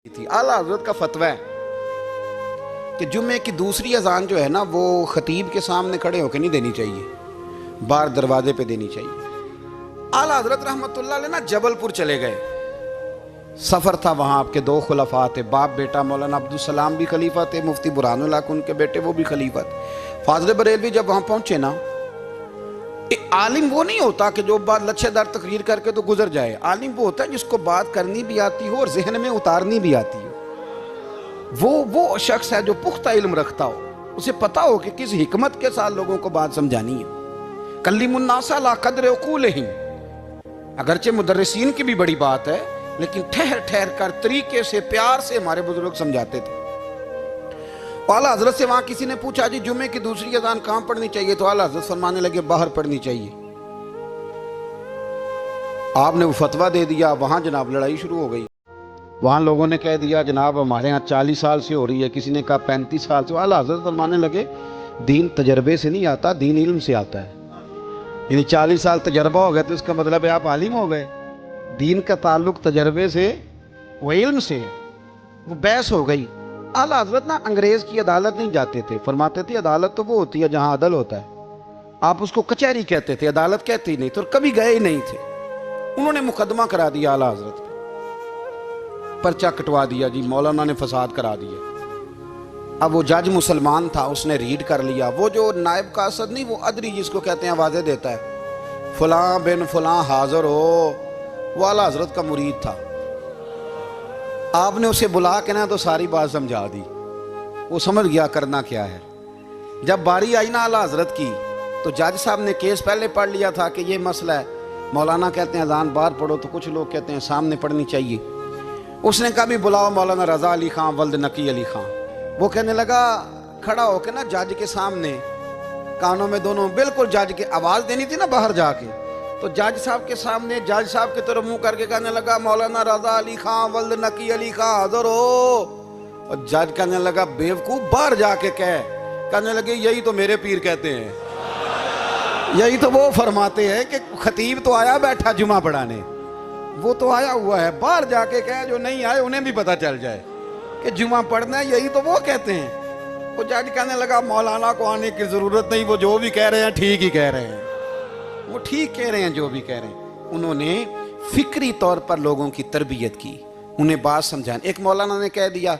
थी। आला हजरत का फतवा है कि जुम्मे की दूसरी अजान जो है ना वो खतीब के सामने खड़े होकर नहीं देनी चाहिए, बाहर दरवाजे पे देनी चाहिए। आला हजरत रहमतुल्लाह अलैह ना जबलपुर चले गए, सफ़र था, वहाँ आपके दो खुलफा थे, बाप बेटा मौलाना अब्दुल सलाम भी खलीफा थे, मुफ्ती बुरहानुल हक उनके बेटे वो भी खलीफा थे। फाज़िल बरेलवी जब वहाँ पहुँचे ना, आलिम वो नहीं होता कि जो बात लच्छेदार तकरीर करके तो गुजर जाए। आलिम वो होता है जिसको बात करनी भी आती हो और जहन में उतारनी भी आती हो। वो शख्स है जो पुख्ता इल्म रखता हो, उसे पता हो कि किस हिकमत के साथ लोगों को बात समझानी है। कल्लिमुन्नासा ला कद्र उकूलिहिम, अगरचे मुदर्रिसीन की भी बड़ी बात है, लेकिन ठहर ठहर कर तरीके से प्यार से हमारे बुजुर्ग समझाते थे। आला हजरत से वहां किसी ने पूछा जी जुम्मे की दूसरी अजान कहां पढ़नी चाहिए, तो आला हजरत फरमाने लगे बाहर पढ़नी चाहिए। आपने वो फतवा दे दिया, वहां जनाब लड़ाई शुरू हो गई। वहां लोगों ने कह दिया जनाब हमारे यहाँ 40 साल से हो रही है, किसी ने कहा 35 साल से। आला हजरत फरमाने लगे दीन तजर्बे से नहीं आता, दीन इल्म से आता है। यानी 40 साल तजर्बा हो गया तो इसका मतलब है आप आलिम हो गए। दीन का ताल्लुक तजर्बे से व इल्म से। वो बहस हो गई। आला हजरत ना अंग्रेज की अदालत नहीं जाते थे, फरमाते थे अदालत तो वो होती है जहां अदल होता है, आप उसको कचहरी कहते थे, अदालत कहते ही नहीं, तो कभी गए ही नहीं थे। उन्होंने मुकदमा करा दिया आला हजरत पे, पर्चा कटवा दिया जी, मौलाना ने फसाद करा दिया। अब वो जज मुसलमान था, उसने रीड कर लिया। वो जो नायब कासद नहीं, वो अदरी जिसको कहते हैं आवाजें देता है, फलां बिन फलां हाजिर हो, वो आला हजरत का मुरीद था। आपने उसे बुला के ना तो सारी बात समझा दी, वो समझ गया करना क्या है। जब बारी आई ना आला हजरत की, तो जज साहब ने केस पहले पढ़ लिया था कि ये मसला है, मौलाना कहते हैं अजान बाहर पढ़ो, तो कुछ लोग कहते हैं सामने पढ़नी चाहिए। उसने कहा भी बुलाओ मौलाना रजा अली खां वल्द नकी अली खां। वो कहने लगा खड़ा होकर ना जज के सामने, कानों में दोनों बिल्कुल जज के आवाज देनी थी ना बाहर जाके, तो जज साहब के सामने जज साहब की तरफ मुंह करके कहने लगा मौलाना रजा अली खां वल्द नकी अली खां हाजिर हो। और जज कहने लगा बेवकूफ बाहर जाके कह। कहने लगे यही तो मेरे पीर कहते हैं, यही तो वो फरमाते हैं कि खतीब तो आया बैठा जुमा पढ़ाने, वो तो आया हुआ है, बाहर जाके कह, जो नहीं आए उन्हें भी पता चल जाए कि जुमा पढ़ना है, यही तो वो कहते हैं। वो जज कहने लगा मौलाना को आने की जरूरत नहीं, वो जो भी कह रहे हैं ठीक ही कह रहे हैं, वो ठीक कह रहे हैं जो भी कह रहे हैं। उन्होंने फिक्री तौर पर लोगों की तरबियत की, उन्हें बात समझाने। एक मौलाना ने कह दिया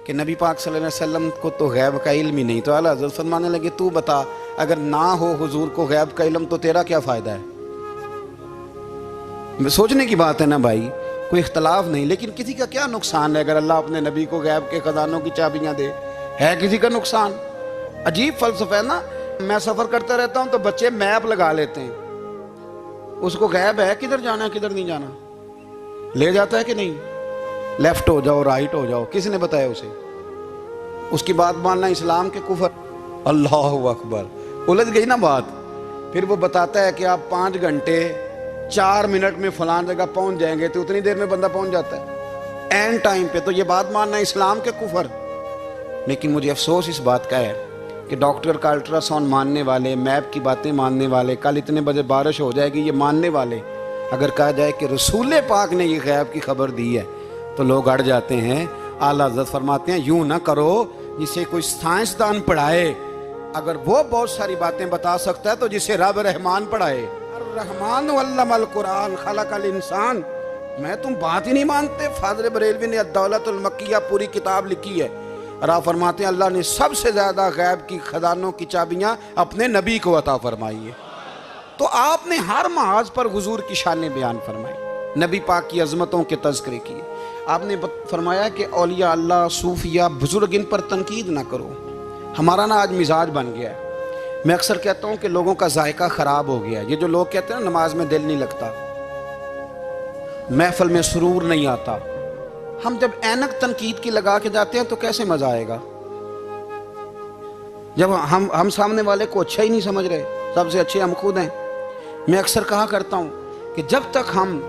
कि नबी पाक सल्लल्लाहु अलैहि वसल्लम को तो गैब का इल्म ही नहीं, तो आला हज़रत फरमाने लगे तू बता अगर ना हो हुजूर को गैब का इल्म तो तेरा क्या फ़ायदा है। सोचने की बात है ना भाई, कोई इख्तलाफ नहीं, लेकिन किसी का क्या नुकसान है अगर अल्लाह अपने नबी को गैब के खजानों की चाबियाँ दे, है किसी का नुकसान। अजीब फ़लसफ़ा है ना। मैं सफ़र करता रहता हूँ तो बच्चे मैप लगा लेते हैं, उसको गैब है किधर जाना है किधर नहीं जाना, ले जाता है कि नहीं, लेफ्ट हो जाओ राइट हो जाओ, किसने बताया उसे। उसकी बात मानना इस्लाम के कुफर। अल्लाहु अकबर, उलझ गई ना बात। फिर वो बताता है कि आप 5 घंटे 4 मिनट में फलान जगह पहुंच जाएंगे, तो उतनी देर में बंदा पहुंच जाता है एंड टाइम पे, तो ये बात मानना इस्लाम के कुफर। लेकिन मुझे अफसोस इस बात का है कि डॉक्टर का अल्ट्रासाउंड मानने वाले, मैप की बातें मानने वाले, कल इतने बजे बारिश हो जाएगी ये मानने वाले, अगर कहा जाए कि रसूल पाक ने ये गैब की खबर दी है तो लोग अड़ जाते हैं। आला हज़रत फरमाते हैं यूं ना करो जिसे कोई साइंसदान पढ़ाए, अगर वो बहुत सारी बातें बता सकता है तो जिसे रब रहमान पढ़ाए। रहमान अल्लमल कुरान खलकल इंसान। मैं तुम बात ही नहीं मानते। फाज़िल बरेलवी ने अद-दौलतुल मक्किया पूरी किताब लिखी है, और आप फरमाते हैं अल्लाह ने सबसे ज़्यादा गैब की खजानों की चाबियाँ अपने नबी को अता फरमाई है। तो आपने हर महाज पर हुजूर की शान बयान फरमाई, नबी पाक की अजमतों के तज़किरे किए। आपने फरमाया कि औलिया अल्लाह सूफिया बुजुर्ग इन पर तनकीद ना करो। हमारा ना आज मिजाज बन गया है, मैं अक्सर कहता हूँ कि लोगों का जायका ख़राब हो गया है। ये जो लोग कहते हैं ना नमाज में दिल नहीं लगता, महफिल में सुरूर नहीं आता, हम जब ऐनक तनकीद की लगा के जाते हैं तो कैसे मजा आएगा। जब हम सामने वाले को अच्छा ही नहीं समझ रहे, सबसे अच्छे हम खुद हैं। मैं अक्सर कहा करता हूँ कि जब तक हम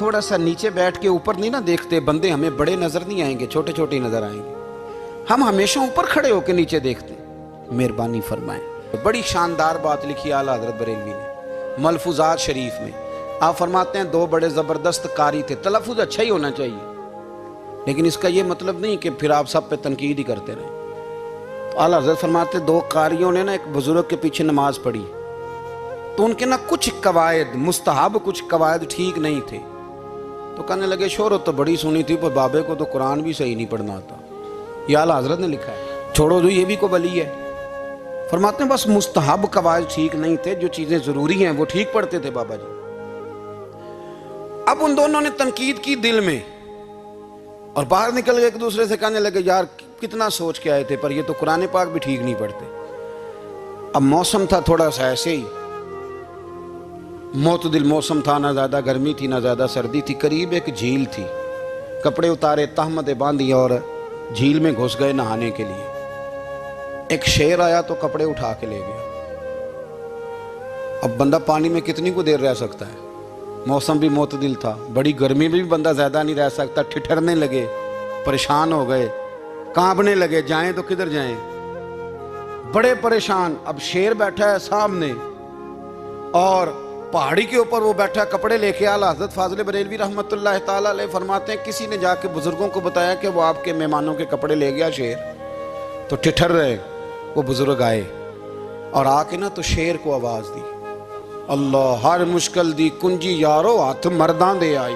थोड़ा सा नीचे बैठ के ऊपर नहीं ना देखते, बंदे हमें बड़े नजर नहीं आएंगे, छोटे छोटे नजर आएंगे। हम हमेशा ऊपर खड़े होकर नीचे देखते हैं। मेहरबानी फरमाएं। बड़ी शानदार बात लिखी आला हज़रत बरेलवी ने मलफूजात शरीफ में। आप फरमाते हैं 2 बड़े जबरदस्त कारी थे, तलफ़ुज़ अच्छा ही होना चाहिए, लेकिन इसका ये मतलब नहीं कि फिर आप सब पे तनकीद ही करते रहें। तो आला हज़रत फरमाते, दो कारियों ने ना एक बुजुर्ग के पीछे नमाज पढ़ी, तो उनके ना कुछ कवायद मुस्तहब, कुछ कवायद ठीक नहीं थे। तो कहने लगे शोहरत तो बड़ी सुनी थी, पर बाबे को तो कुरान भी सही नहीं पढ़ना आता। ये आला हज़रत ने लिखा है, छोड़ो जो ये भी को बली है। फरमाते हैं बस मुस्तहब कवायद ठीक नहीं थे, जो चीज़ें ज़रूरी हैं वो ठीक पढ़ते थे बाबा जी। अब उन दोनों ने तनकीद की दिल में, और बाहर निकल गए, एक दूसरे से कहने लगे यार कितना सोच के आए थे, पर ये तो कुरान पाक भी ठीक नहीं पढ़ते। अब मौसम था थोड़ा सा ऐसे ही मोतदिल मौसम था, ना ज़्यादा गर्मी थी ना ज़्यादा सर्दी थी। करीब एक झील थी, कपड़े उतारे, तहमतें बांधी और झील में घुस गए नहाने के लिए। एक शेर आया तो कपड़े उठा के ले गया। अब बंदा पानी में कितनी को देर रह सकता है, मौसम भी मोतदिल था, बड़ी गर्मी में भी बंदा ज़्यादा नहीं रह सकता। ठिठरने लगे, परेशान हो गए, कांपने लगे, जाएं तो किधर जाएं, बड़े परेशान। अब शेर बैठा है सामने और पहाड़ी के ऊपर वो बैठा, कपड़े लेके। आला हज़रत फाज़िल बरेलवी रहमतुल्लाह ताला अलैह फरमाते हैं किसी ने जाके बुजुर्गों को बताया कि वो आपके मेहमानों के कपड़े ले गया शेर। तो ठिठर रहे, वो बुजुर्ग आए और आके ना तो शेर को आवाज़ दी, अल्लाह हर मुश्किल दी कुंजी यारो हाथ मर्दां दे आई।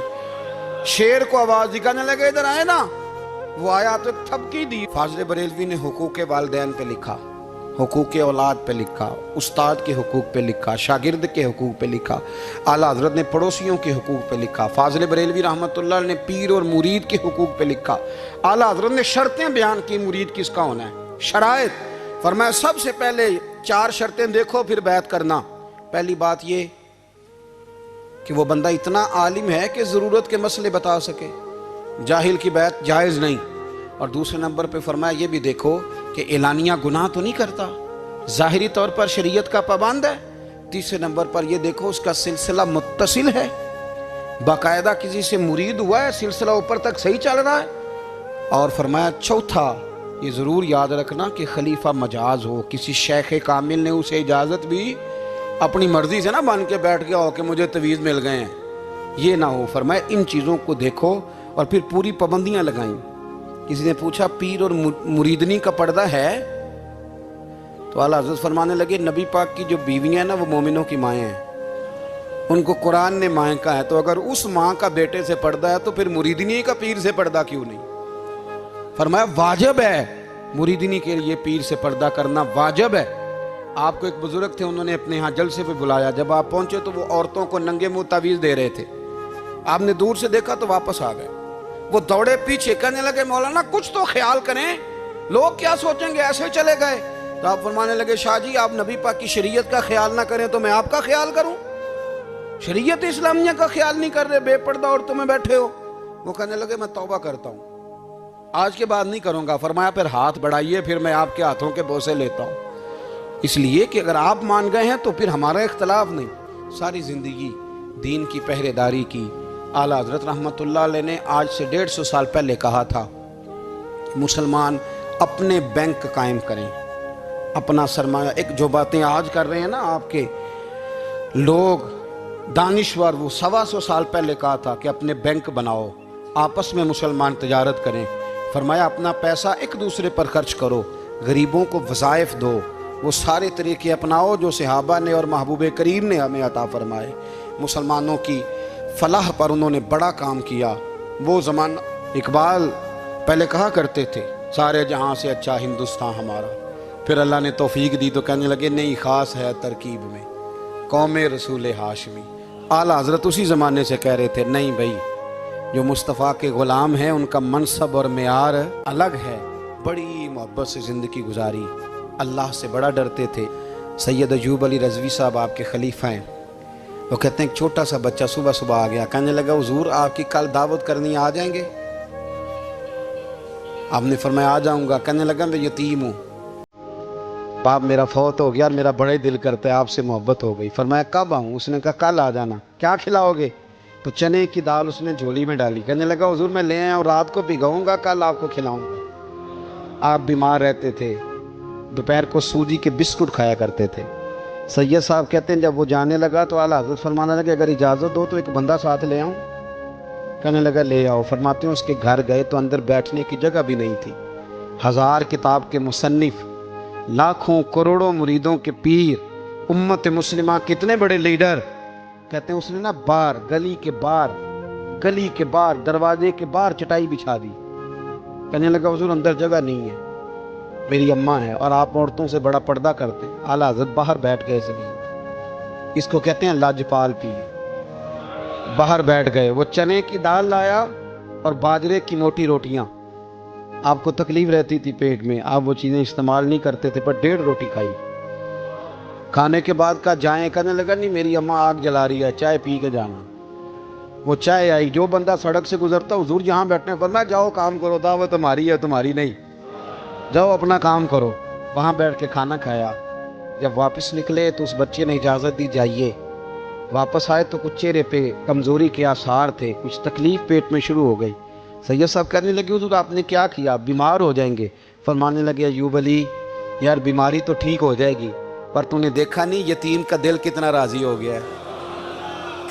शेर को आवाज़ दी, कहने लगे इधर आए ना। वो आया तो एक थपकी दी। फाज़िल बरेलवी ने हुकूक वालिदैन पे लिखा, हुकूक औलाद पे लिखा, उस्ताद के हुकूक पे लिखा, शागिर्द के हुकूक पे लिखा। आला हज़रत ने पड़ोसियों के हुकूक पे लिखा। फाज़िल बरेलवी रहमतुल्लाह ने पीर और मुरीद के हुकूक पे लिखा। आला हज़रत ने शर्तें बयान की, मुरीद किसका होना है, शराइत। फरमाया सबसे पहले 4 शर्तें देखो फिर बैत करना। पहली बात ये कि वो बंदा इतना आलिम है कि ज़रूरत के मसले बता सके, जाहिल की बैत जायज़ नहीं। और दूसरे नंबर पे फरमाया ये भी देखो कि एलानिया गुनाह तो नहीं करता, ज़ाहिरी तौर पर शरीयत का पाबंद है। तीसरे नंबर पर ये देखो उसका सिलसिला मुत्तसिल है, बाकायदा किसी से मुरीद हुआ है, सिलसिला ऊपर तक सही चल रहा है। और फरमाया चौथा ये ज़रूर याद रखना कि खलीफा मजाज हो, किसी शेख कामिल ने उसे इजाज़त भी अपनी मर्जी से ना बन के बैठ गया हो कि मुझे तवीज़ मिल गए हैं, ये ना हो। फरमाया इन चीज़ों को देखो और फिर पूरी पाबंदियाँ लगाई। किसी ने पूछा पीर और मुरीदनी का पर्दा है, तो आला हज़रत फरमाने लगे नबी पाक की जो बीवियाँ हैं ना वो मोमिनों की माएँ हैं, उनको कुरान ने माएँ का है। तो अगर उस माँ का बेटे से पर्दा है तो फिर मुरीदनी का पीर से पर्दा क्यों नहीं। फरमाया वाजिब है मुरीदनी के लिए पीर से पर्दा करना, वाजिब है। आपको एक बुजुर्ग थे, उन्होंने अपने यहाँ जलसे पे बुलाया। जब आप पहुंचे तो वो औरतों को नंगे मुंह तावीज़ दे रहे थे। आपने दूर से देखा तो वापस आ गए। वो दौड़े पीछे, कहने लगे मौलाना कुछ तो ख्याल करें, लोग क्या सोचेंगे, ऐसे चले गए। तो आप फरमाने लगे शाह जी आप नबी पाक की शरीयत का ख्याल ना करें तो मैं आपका ख्याल करूं, शरीयत इस्लामिया का ख्याल नहीं कर रहे, बेपर्दा औरतों में बैठे हो। वो कहने लगे मैं तौबा करता हूं, आज के बाद नहीं करूंगा। फरमाया फिर हाथ बढ़ाइए, फिर मैं आपके हाथों के बोसे लेता हूं। इसलिए कि अगर आप मान गए हैं तो फिर हमारा इख्तलाफ नहीं। सारी जिंदगी दीन की पहरेदारी की। आला हज़रत रहमतुल्लाह अलैह ने आज से 150 साल पहले कहा था मुसलमान अपने बैंक कायम करें, अपना सरमाया। एक जो बातें आज कर रहे हैं ना आपके लोग दानिश्वर, वो 125 साल पहले कहा था कि अपने बैंक बनाओ, आपस में मुसलमान तजारत करें। फरमाया अपना पैसा एक दूसरे पर खर्च करो, गरीबों को वज़ाइफ दो, वो सारे तरीके अपनाओ जो सहाबा ने और महबूब करीम ने हमें अता फरमाए। मुसलमानों की फलाह पर उन्होंने बड़ा काम किया। वो ज़माना इकबाल पहले कहा करते थे सारे जहां से अच्छा हिंदुस्तान हमारा, फिर अल्लाह ने तौफीक दी तो कहने लगे नहीं ख़ास है तरकीब में कौम रसूल हाशमी। आला हज़रत उसी ज़माने से कह रहे थे नहीं भाई जो मुस्तफ़ा के ग़ुलाम हैं उनका मनसब और मेयार अलग है। बड़ी मोहब्बत से ज़िंदगी गुजारी, अल्लाह से बड़ा डरते थे। सैयद अयूब अली रज़वी साहब आपके खलीफा हैं। वो कहते हैं एक छोटा सा बच्चा सुबह सुबह आ गया, कहने लगा हुजूर आपकी कल दावत करनी, आ जाएंगे? आपने फरमाया आ जाऊंगा। कहने लगा मैं यतीम हूँ, बाप मेरा फौत हो गया और मेरा बड़ा ही दिल करता है आपसे मोहब्बत हो गई। फरमाया कब आऊँ? उसने कहा कल आ जाना। क्या खिलाओगे? तो चने की दाल उसने झोली में डाली। कहने लगा हुजूर मैं ले आया और रात को भिगाऊंगा, कल आपको खिलाऊंगा। आप बीमार रहते थे, दोपहर को सूजी के बिस्कुट खाया करते थे। सैयद साहब कहते हैं जब वो जाने लगा तो आला हज़रत फरमाने लगे अगर इजाज़त दो तो एक बंदा साथ ले आऊँ। कहने लगा ले आओ। फरमाते हैं उसके घर गए तो अंदर बैठने की जगह भी नहीं थी। 1000 किताब के मुसन्निफ, लाखों करोड़ों मुरीदों के पीर, उम्मत मुस्लिमा कितने बड़े लीडर, कहते हैं उसने ना बाहर गली के बाहर दरवाजे के बाहर चटाई बिछा दी। कहने लगा हुजूर अंदर जगह नहीं है, मेरी अम्मा है और आप औरतों से बड़ा पर्दा करते हैं। आला हज़रत बाहर बैठ गए ज़मीन, इसको कहते हैं लाजपाल पीर। बाहर बैठ गए। वो चने की दाल लाया और बाजरे की मोटी रोटियां। आपको तकलीफ रहती थी पेट में, आप वो चीज़ें इस्तेमाल नहीं करते थे, पर 1.5 रोटी खाई। खाने के बाद का जाए, कहने लगा नहीं मेरी अम्मा आग जला रही है, चाय पी के जाना। वो चाय आई। जो बंदा सड़क से गुजरता हुजूर जहाँ बैठने पर, मैं जाओ काम करो, दावत तुम्हारी है, तुम्हारी नहीं, जाओ अपना काम करो। वहाँ बैठ के खाना खाया। जब वापस निकले तो उस बच्चे ने इजाज़त दी जाइए। वापस आए तो कुछ चेहरे पे कमज़ोरी के आसार थे, कुछ तकलीफ़ पेट में शुरू हो गई। सैयद साहब कहने लगे हुजूर आपने क्या किया, बीमार हो जाएंगे। फरमाने लगे अयूब अली यार बीमारी तो ठीक हो जाएगी, पर तूने देखा नहीं यतीम का दिल कितना राज़ी हो गया है,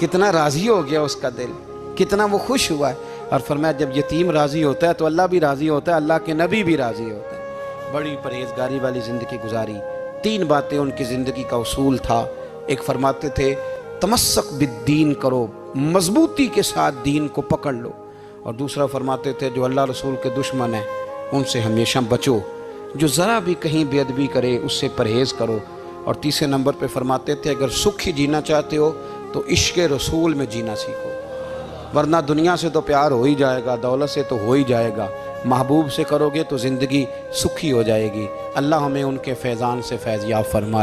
कितना राज़ी हो गया उसका दिल, कितना वो खुश हुआ है। और फरमाया जब यतीम राज़ी होता है तो अल्लाह भी राज़ी होता है, अल्लाह के नबी भी राज़ी होता है। बड़ी परहेजगारी वाली ज़िंदगी गुजारी। 3 बातें उनकी ज़िंदगी का उसूल था। एक फरमाते थे तमस्सक बिद्दीन करो, मजबूती के साथ दीन को पकड़ लो। और दूसरा फरमाते थे जो अल्लाह रसूल के दुश्मन हैं उनसे हमेशा बचो, जो ज़रा भी कहीं बेअदबी करे उससे परहेज़ करो। और तीसरे नंबर पे फरमाते थे अगर सुखी जीना चाहते हो तो इश्क़ रसूल में जीना सीखो, वरना दुनिया से तो प्यार हो ही जाएगा, दौलत से तो हो ही जाएगा, महबूब से करोगे तो ज़िंदगी सुखी हो जाएगी। अल्लाह हमें उनके फैज़ान से फैज़ याब फरमाए।